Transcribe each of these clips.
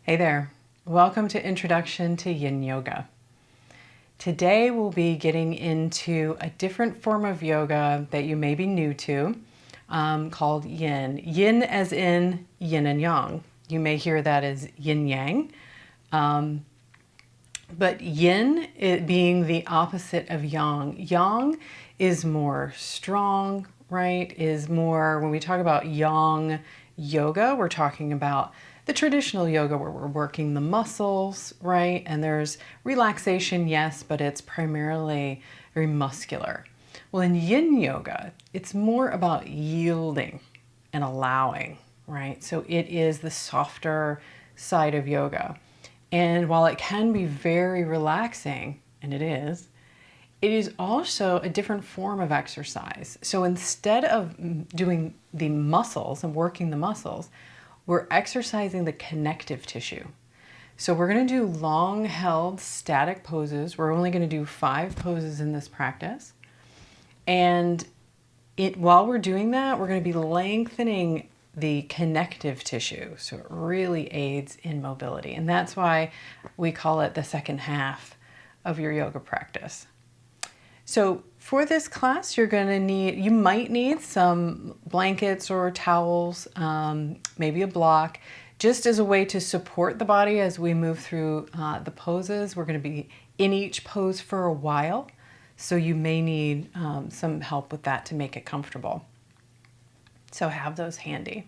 Hey there, welcome to Introduction to Yin Yoga. Today we'll be getting into a different form of yoga that you may be new to, called Yin. Yin as in yin and yang. You may hear that as yin yang. But yin, it being the opposite of yang. Yang is more strong, right? Is more, when we talk about yang yoga, we're talking about the traditional yoga where we're working the muscles, right? And there's relaxation, yes, but it's primarily very muscular. Well, in yin yoga, it's more about yielding and allowing, right? So it is the softer side of yoga. And while it can be very relaxing, and it is also a different form of exercise. So instead of doing the muscles and working the muscles, we're exercising the connective tissue. So we're going to do long held static poses. We're only going to do 5 poses in this practice. And while we're doing that, we're going to be lengthening the connective tissue. So it really aids in mobility. And that's why we call it the second half of your yoga practice. So for this class, you might need some blankets or towels, maybe a block, just as a way to support the body as we move through the poses. We're going to be in each pose for a while, so you may need some help with that to make it comfortable. So have those handy.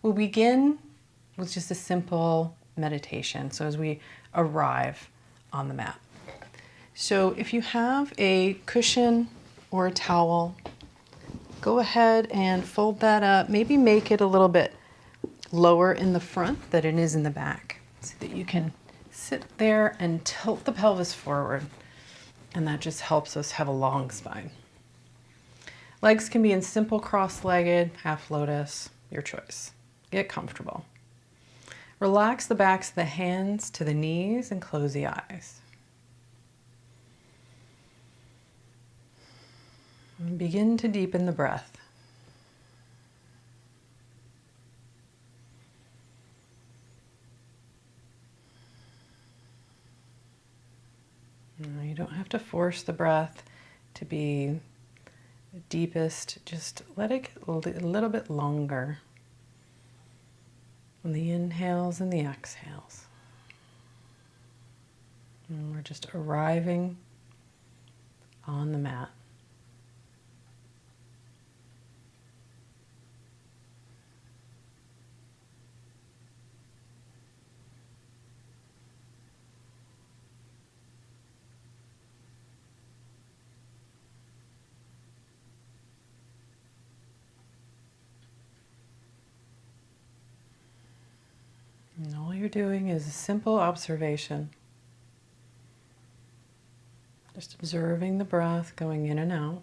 We'll begin with just a simple meditation, so as we arrive on the mat. So if you have a cushion or a towel, go ahead and fold that up. Maybe make it a little bit lower in the front than it is in the back, so that you can sit there and tilt the pelvis forward. And that just helps us have a long spine. Legs can be in simple cross-legged, half lotus, your choice. Get comfortable. Relax the backs of the hands to the knees and close the eyes. And begin to deepen the breath. You don't have to force the breath to be the deepest. Just let it get a little bit longer on the inhales and the exhales. And we're just arriving on the mat. And all you're doing is a simple observation. Just observing the breath going in and out.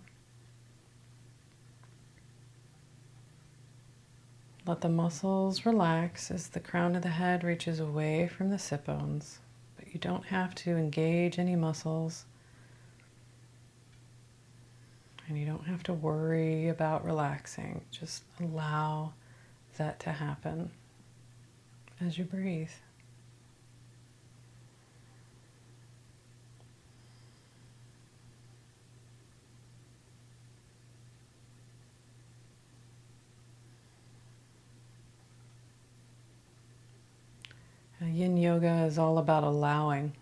Let the muscles relax as the crown of the head reaches away from the sit bones. But you don't have to engage any muscles. And you don't have to worry about relaxing. Just allow that to happen as you breathe. Yin Yoga is all about allowing.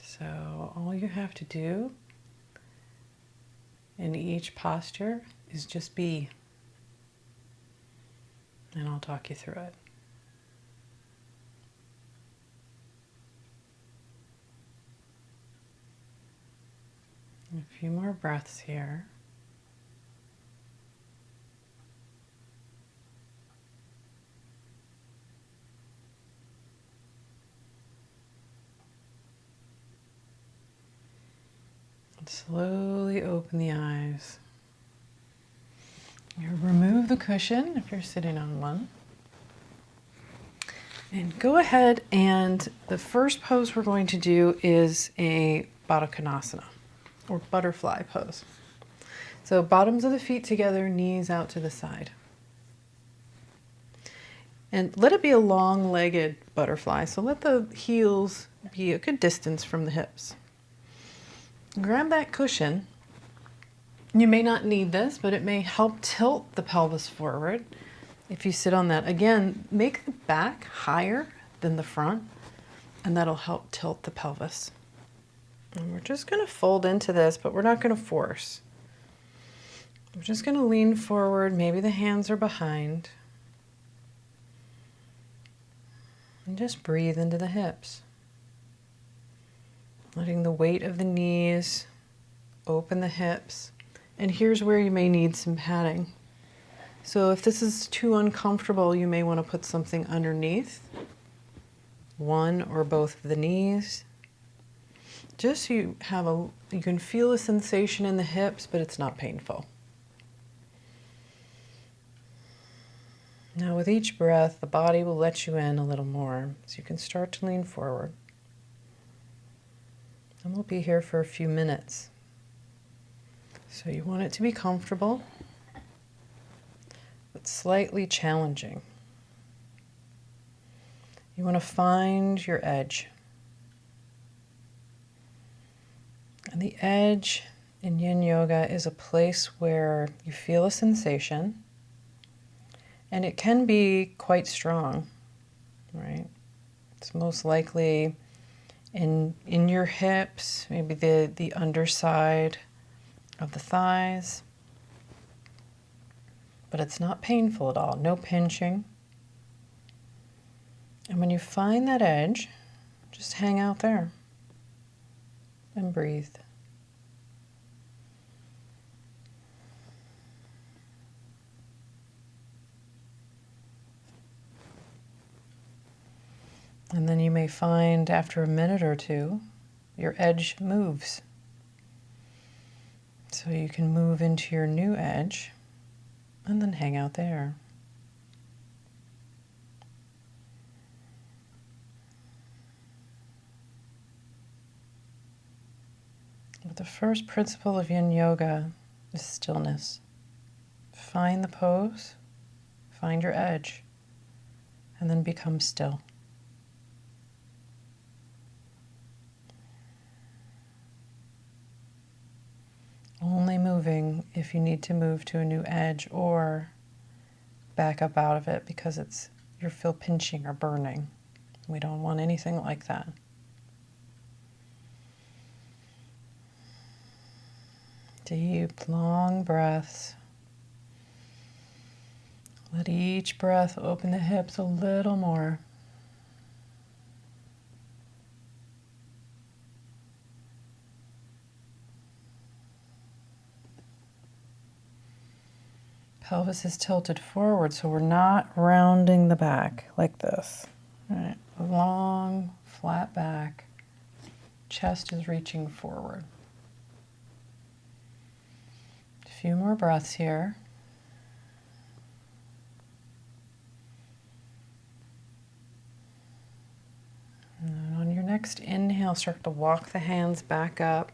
So all you have to do in each posture is just be. And I'll talk you through it. A few more breaths here. Slowly open the eyes. You remove the cushion if you're sitting on one. And go ahead, and the first pose we're going to do is a Baddha Konasana, or butterfly pose. So bottoms of the feet together, knees out to the side. And let it be a long-legged butterfly, so let the heels be a good distance from the hips. Grab that cushion. You may not need this, but it may help tilt the pelvis forward if you sit on that. Again, make the back higher than the front, and that'll help tilt the pelvis. And we're just going to fold into this, but we're not going to force. We're just going to lean forward. Maybe the hands are behind. And just breathe into the hips. Letting the weight of the knees open the hips. And here's where you may need some padding. So if this is too uncomfortable, you may want to put something underneath one or both of the knees. Just so you can feel a sensation in the hips, but it's not painful. Now with each breath, the body will let you in a little more, so you can start to lean forward. And we'll be here for a few minutes. So you want it to be comfortable, but slightly challenging. You want to find your edge. And the edge in Yin Yoga is a place where you feel a sensation, and it can be quite strong, right? It's most likely in your hips, maybe the underside of the thighs, but it's not painful at all, no pinching. And when you find that edge, just hang out there and breathe. And then you may find after a minute or two, your edge moves. So you can move into your new edge and then hang out there. But the first principle of Yin Yoga is stillness. Find the pose, find your edge, and then become still. Only moving if you need to move to a new edge or back up out of it because you feel pinching or burning. We don't want anything like that. Deep, long breaths. Let each breath open the hips a little more. Pelvis is tilted forward, so we're not rounding the back like this. All right. Long, flat back. Chest is reaching forward. A few more breaths here. And on your next inhale, start to walk the hands back up.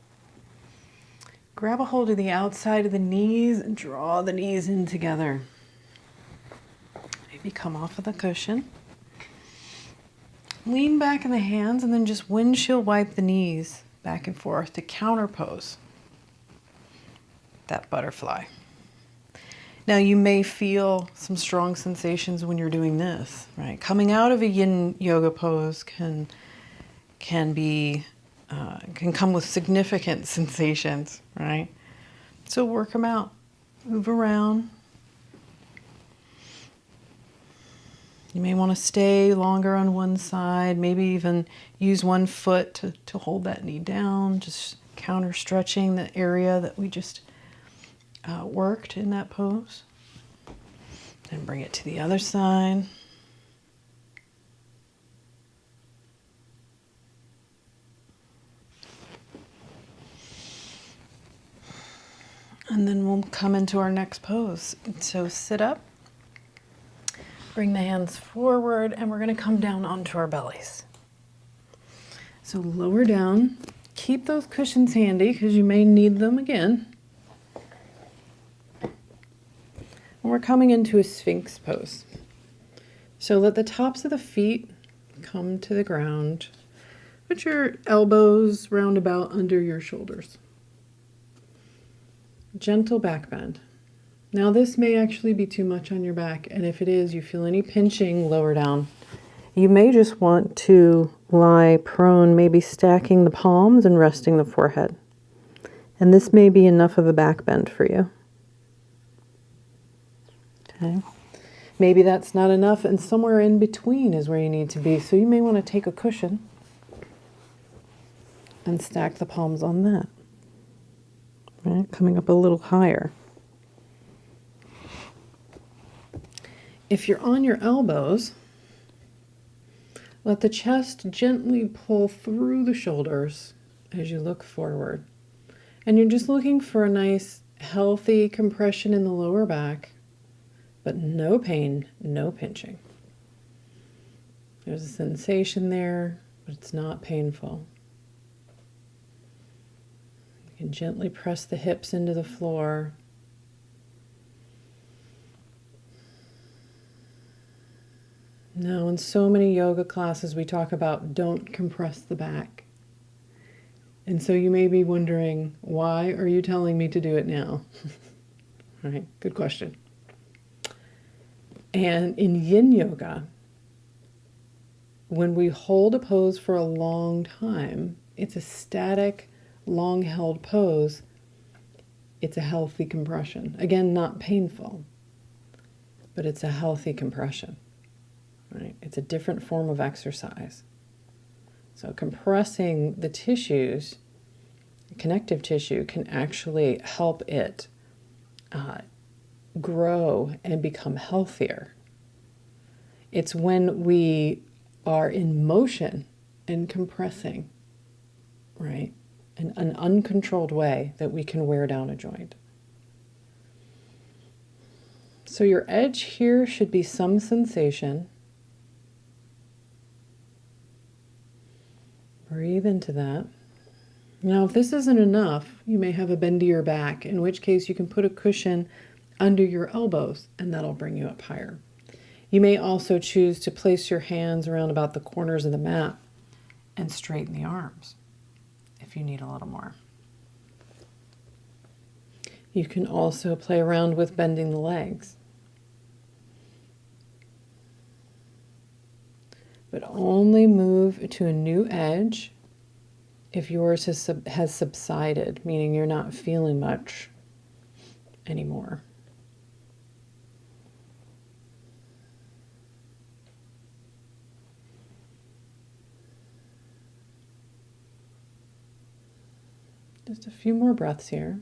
Grab a hold of the outside of the knees and draw the knees in together. Maybe come off of the cushion. Lean back in the hands and then just windshield wipe the knees back and forth to counter pose that butterfly. Now you may feel some strong sensations when you're doing this, right? Coming out of a Yin Yoga pose can come with significant sensations, right? So work them out. Move around. You may want to stay longer on one side, maybe even use one foot to hold that knee down, just counter stretching the area that we just worked in that pose. Then bring it to the other side. And then we'll come into our next pose. So sit up, bring the hands forward, and we're going to come down onto our bellies. So lower down, keep those cushions handy because you may need them again. And we're coming into a Sphinx pose. So let the tops of the feet come to the ground. Put your elbows roundabout under your shoulders. Gentle back bend. Now this may actually be too much on your back, and if it is, you feel any pinching, lower down. You may just want to lie prone, maybe stacking the palms and resting the forehead. And this may be enough of a back bend for you. Okay. Maybe that's not enough, and somewhere in between is where you need to be. So you may want to take a cushion and stack the palms on that. Right, coming up a little higher. If you're on your elbows, let the chest gently pull through the shoulders as you look forward. And you're just looking for a nice, healthy compression in the lower back, but no pain, no pinching. There's a sensation there, but it's not painful. You can gently press the hips into the floor. Now, in so many yoga classes, we talk about don't compress the back. And so you may be wondering, why are you telling me to do it now? All right, good question. And in Yin Yoga, when we hold a pose for a long time, it's a static, long-held pose. It's a healthy compression. Again, not painful, but it's a healthy compression. Right? It's a different form of exercise. So compressing the tissues, connective tissue, can actually help it grow and become healthier. It's when we are in motion and compressing, right, in an uncontrolled way, that we can wear down a joint. So your edge here should be some sensation. Breathe into that. Now, if this isn't enough, you may have a bendier back, in which case you can put a cushion under your elbows, and that'll bring you up higher. You may also choose to place your hands around about the corners of the mat and straighten the arms if you need a little more. You can also play around with bending the legs. But only move to a new edge if yours has subsided, meaning you're not feeling much anymore. Just a few more breaths here.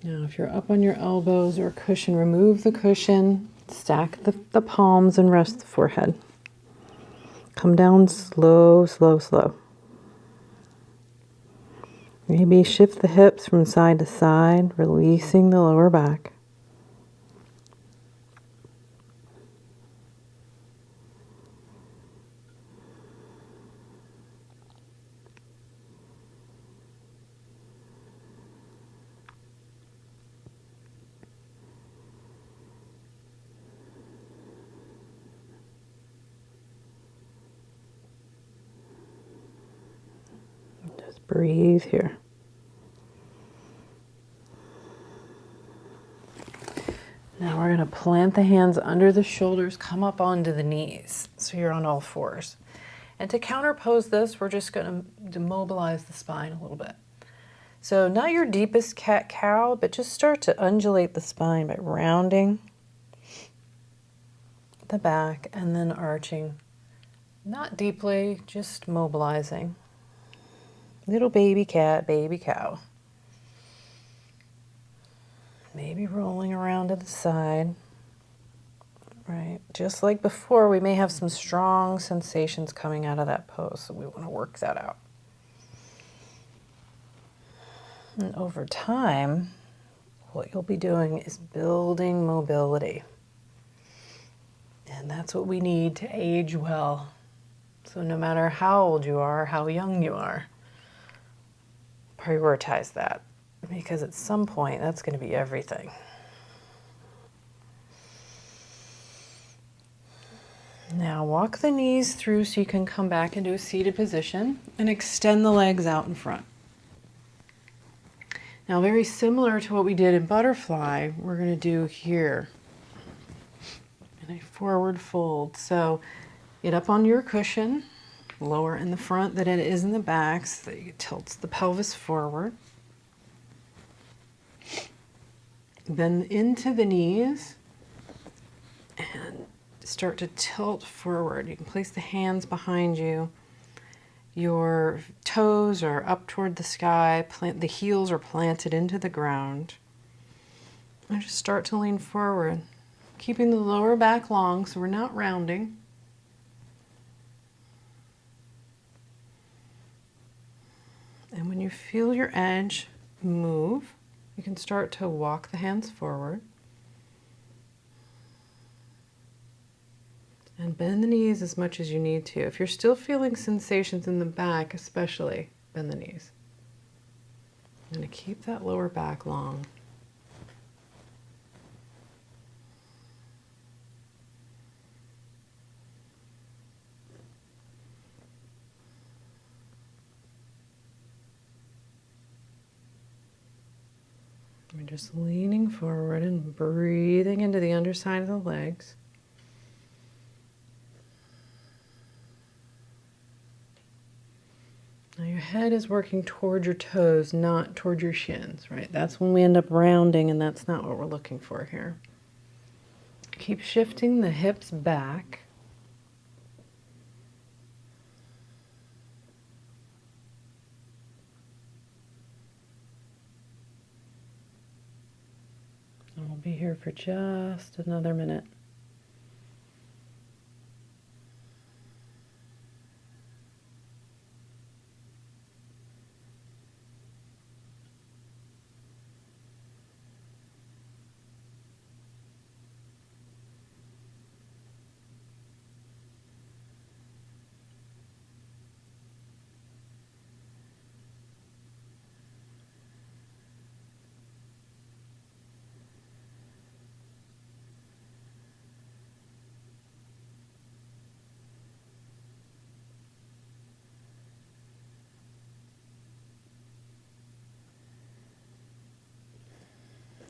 Now, if you're up on your elbows or cushion, remove the cushion, stack the palms and rest the forehead. Come down slow, slow, slow. Maybe shift the hips from side to side, releasing the lower back. Just breathe here. Now we're going to plant the hands under the shoulders, come up onto the knees, so you're on all fours. And to counterpose this, we're just going to demobilize the spine a little bit. So not your deepest cat-cow, but just start to undulate the spine by rounding the back and then arching. Not deeply, just mobilizing. Little baby cat, baby cow. Maybe rolling around to the side, Right, just like before, we may have some strong sensations coming out of that pose, so we want to work that out. And over time, what you'll be doing is building mobility. And that's what we need to age well. So no matter how old you are, how young you are, prioritize that, because at some point that's going to be everything. Now walk the knees through so you can come back into a seated position and extend the legs out in front. Now very similar to what we did in butterfly, we're going to do here in a forward fold. So get up on your cushion, lower in the front than it is in the back, so that it tilts the pelvis forward. Bend into the knees and start to tilt forward. You can place the hands behind you. Your toes are up toward the sky. The heels are planted into the ground. And just start to lean forward, keeping the lower back long so we're not rounding. And when you feel your edge move, you can start to walk the hands forward. And bend the knees as much as you need to. If you're still feeling sensations in the back, especially, bend the knees. I'm going to keep that lower back long. We're just leaning forward and breathing into the underside of the legs. Now your head is working toward your toes, not toward your shins, right? That's when we end up rounding, and that's not what we're looking for here. Keep shifting the hips back. And we'll be here for just another minute.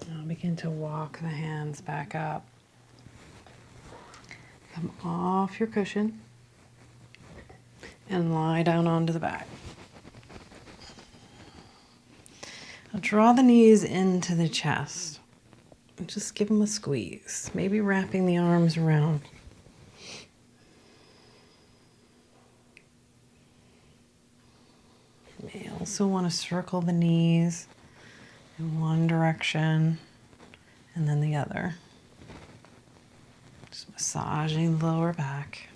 Now begin to walk the hands back up. Come off your cushion and lie down onto the back. Now draw the knees into the chest. And just give them a squeeze, maybe wrapping the arms around. You may also want to circle the knees in one direction and then the other. Just massaging the lower back.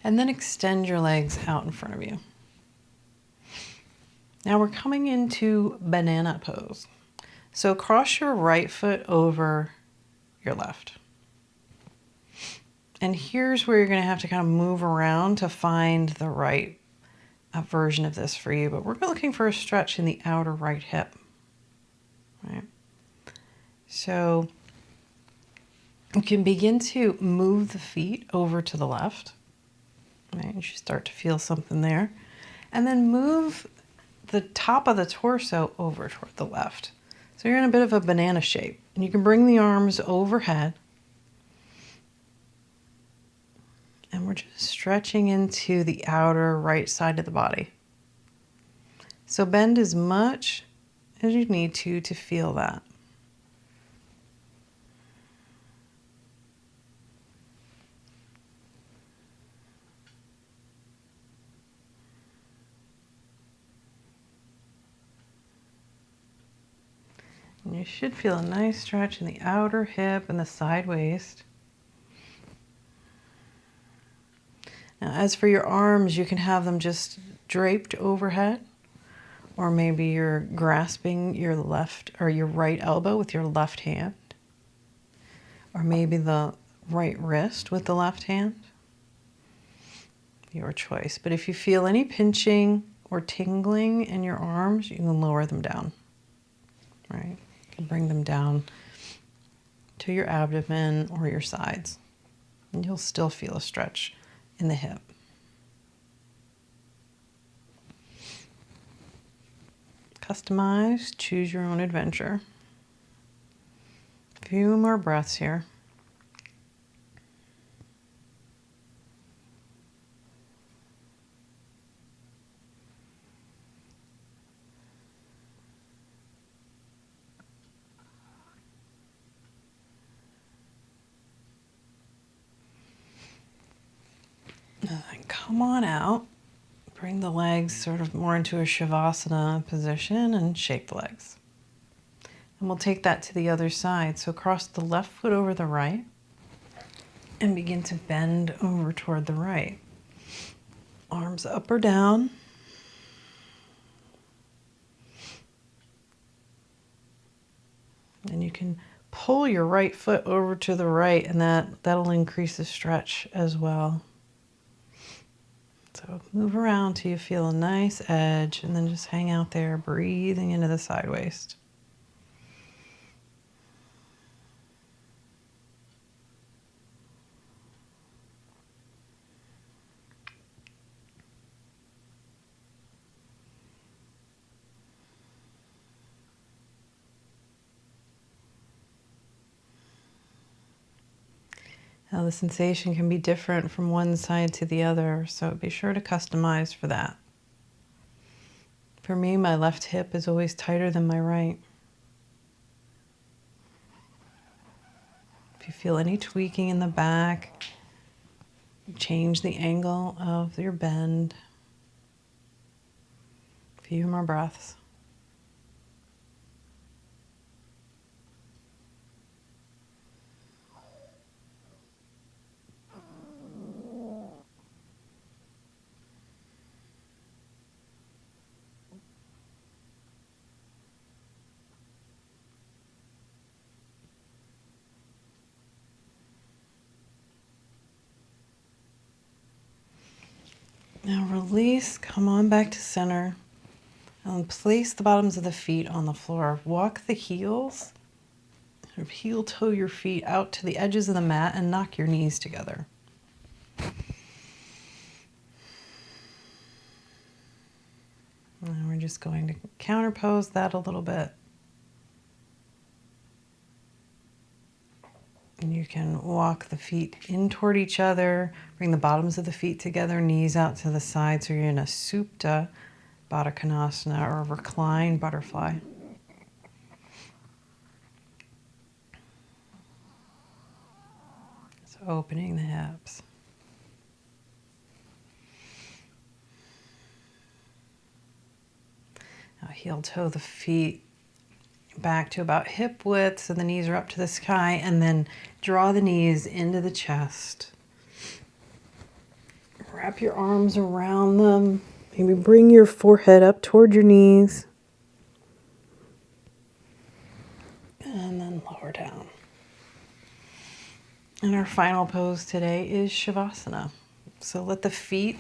And then extend your legs out in front of you. Now we're coming into banana pose. So cross your right foot over your left. And here's where you're going to have to kind of move around to find the right version of this for you. But we're looking for a stretch in the outer right hip. Right? So you can begin to move the feet over to the left. Right? You should start to feel something there. And then move the top of the torso over toward the left. So you're in a bit of a banana shape. And you can bring the arms overhead. And we're just stretching into the outer right side of the body. So bend as much as you need to feel that. And You should feel a nice stretch in the outer hip and the side waist. Now, as for your arms, you can have them just draped overhead, or maybe you're grasping your left or your right elbow with your left hand, or maybe the right wrist with the left hand. Your choice. But if you feel any pinching or tingling in your arms, you can lower them down. Right? You can bring them down to your abdomen or your sides, and you'll still feel a stretch in the hip. Customize, choose your own adventure. A few more breaths here. And then come on out. Bring the legs sort of more into a Shavasana position and shake the legs. And we'll take that to the other side. So cross the left foot over the right and begin to bend over toward the right. Arms up or down. And you can pull your right foot over to the right, and that'll increase the stretch as well. So move around till you feel a nice edge, and then just hang out there, breathing into the side waist. Now the sensation can be different from one side to the other, so be sure to customize for that. For me, my left hip is always tighter than my right. If you feel any tweaking in the back, change the angle of your bend. A few more breaths. Now release, come on back to center, and place the bottoms of the feet on the floor. Walk the heels, sort of heel toe your feet out to the edges of the mat and knock your knees together. And we're just going to counterpose that a little bit. And you can walk the feet in toward each other, bring the bottoms of the feet together, knees out to the side, so you're in a Supta Baddha Konasana, or a reclined butterfly. So opening the hips. Now heel toe the feet back to about hip width, so the knees are up to the sky, and then draw the knees into the chest. Wrap your arms around them. Maybe bring your forehead up toward your knees. And then lower down. And our final pose today is Shavasana. So let the feet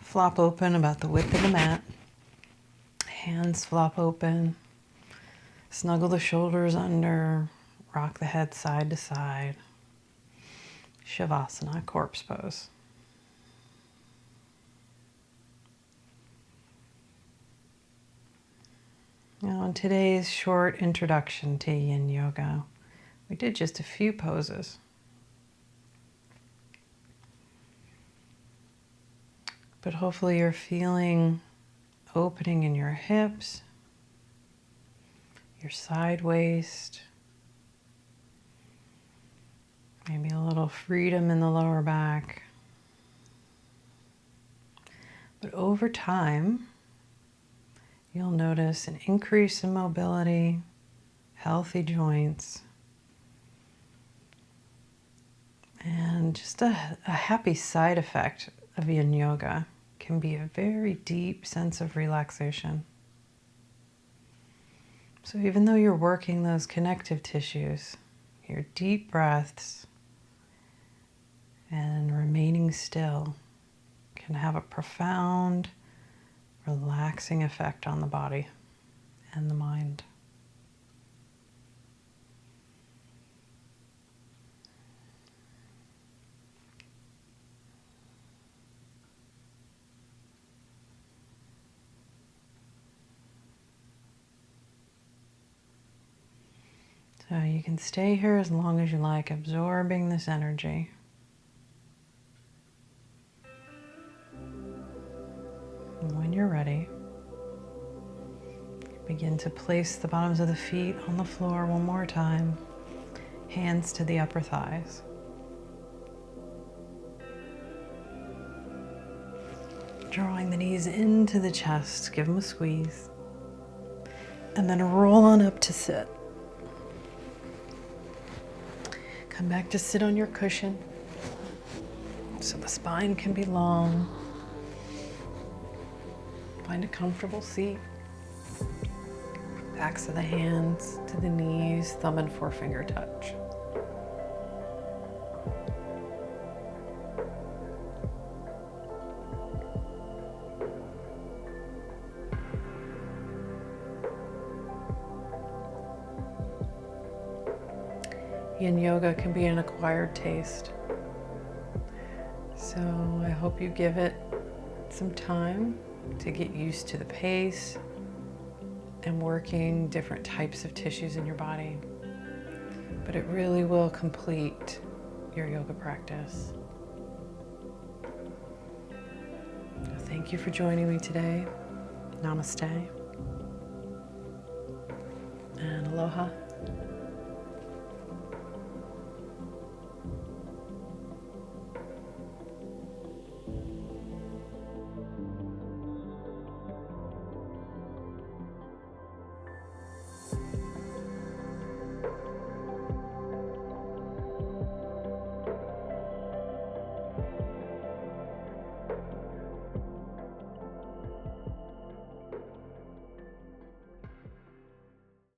flop open about the width of the mat. Hands flop open. Snuggle the shoulders under. Rock the head side to side. Shavasana, corpse pose. Now, in today's short introduction to Yin Yoga, we did just a few poses. But hopefully you're feeling opening in your hips, your side waist, maybe a little freedom in the lower back. But over time, you'll notice an increase in mobility, healthy joints, and just a happy side effect of Yin Yoga can be a very deep sense of relaxation. So even though you're working those connective tissues, your deep breaths and remaining still can have a profound, relaxing effect on the body and the mind. So you can stay here as long as you like, absorbing this energy. And when you're ready, begin to place the bottoms of the feet on the floor one more time, hands to the upper thighs. Drawing the knees into the chest, give them a squeeze, and then roll on up to sit. Come back to sit on your cushion so the spine can be long. Find a comfortable seat. Backs of the hands to the knees, thumb and forefinger touch. Yin Yoga can be an acquired taste. So I hope you give it some time to get used to the pace and working different types of tissues in your body. But it really will complete your yoga practice. Thank you for joining me today. Namaste and aloha.